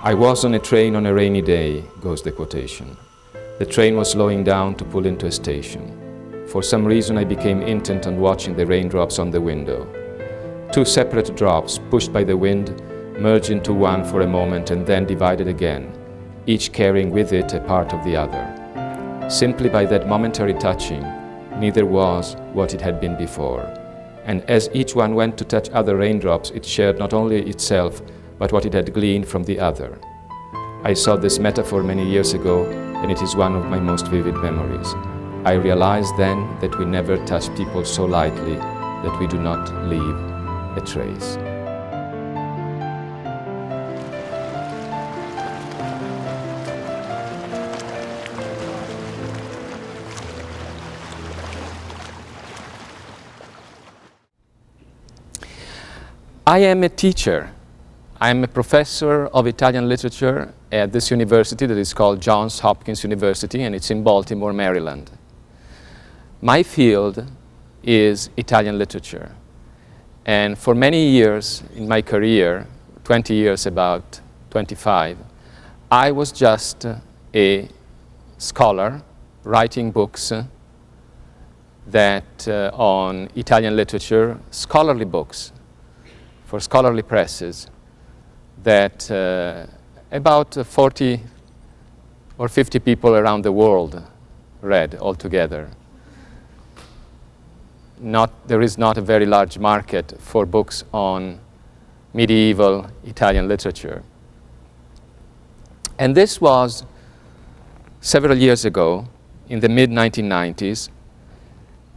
I was on a train on a rainy day, goes the quotation. The train was slowing down to pull into a station. For some reason I became intent on watching the raindrops on the window. Two separate drops, pushed by the wind, merged into one for a moment and then divided again, each carrying with it a part of the other. Simply by that momentary touching, neither was what it had been before. And as each one went to touch other raindrops, it shared not only itself, but what it had gleaned from the other. I saw this metaphor many years ago, and it is one of my most vivid memories. I realized then that we never touch people so lightly that we do not leave a trace. I am a teacher. I am a professor of Italian literature at this university that is called Johns Hopkins University, and it's in Baltimore, Maryland. My field is Italian literature. And for many years in my career, 20 years about, 25, I was just a scholar writing books that on Italian literature, scholarly books for scholarly presses that about 40 or 50 people around the world read altogether. There is not a very large market for books on medieval Italian literature. And this was several years ago, in the mid-1990s,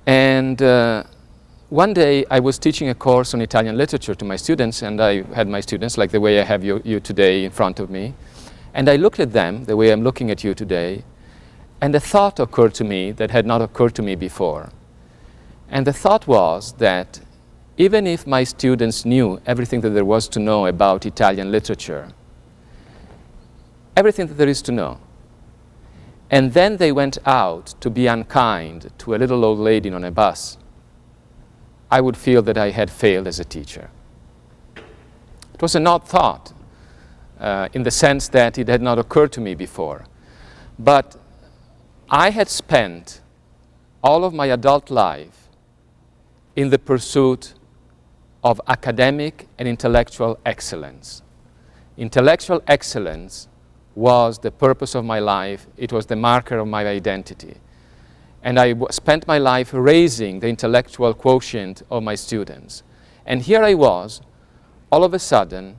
and one day I was teaching a course on Italian literature to my students, and I had my students like the way I have you today in front of me, and I looked at them the way I'm looking at you today, and a thought occurred to me that had not occurred to me before. And the thought was that even if my students knew everything that there was to know about Italian literature, everything that there is to know, and then they went out to be unkind to a little old lady on a bus, I would feel that I had failed as a teacher. It was an odd thought, in the sense that it had not occurred to me before. But I had spent all of my adult life in the pursuit of academic and intellectual excellence. Intellectual excellence was the purpose of my life. It was the marker of my identity. And I spent my life raising the intellectual quotient of my students. And here I was, all of a sudden,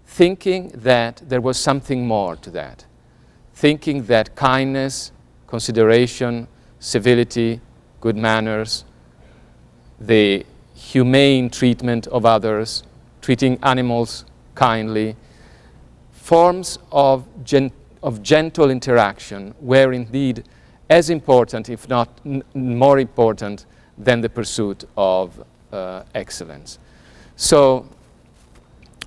thinking that there was something more to that. Thinking that kindness, consideration, civility, good manners, the humane treatment of others, treating animals kindly, forms of gentle interaction were indeed as important, if not more important, than the pursuit of excellence. So,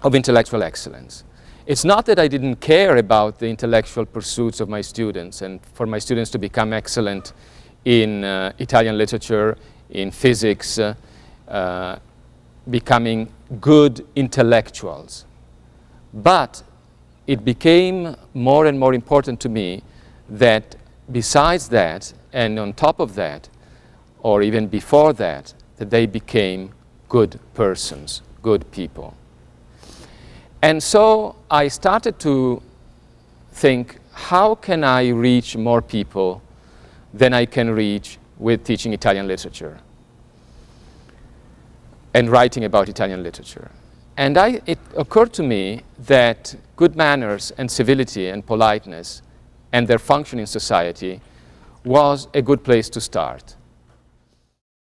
of intellectual excellence. It's not that I didn't care about the intellectual pursuits of my students and for my students to become excellent in Italian literature, in physics, becoming good intellectuals. But it became more and more important to me that besides that, and on top of that, or even before that, that they became good persons, good people. And so I started to think, how can I reach more people than I can reach with teaching Italian literature and writing about Italian literature? And it occurred to me that good manners and civility and politeness and their function in society was a good place to start.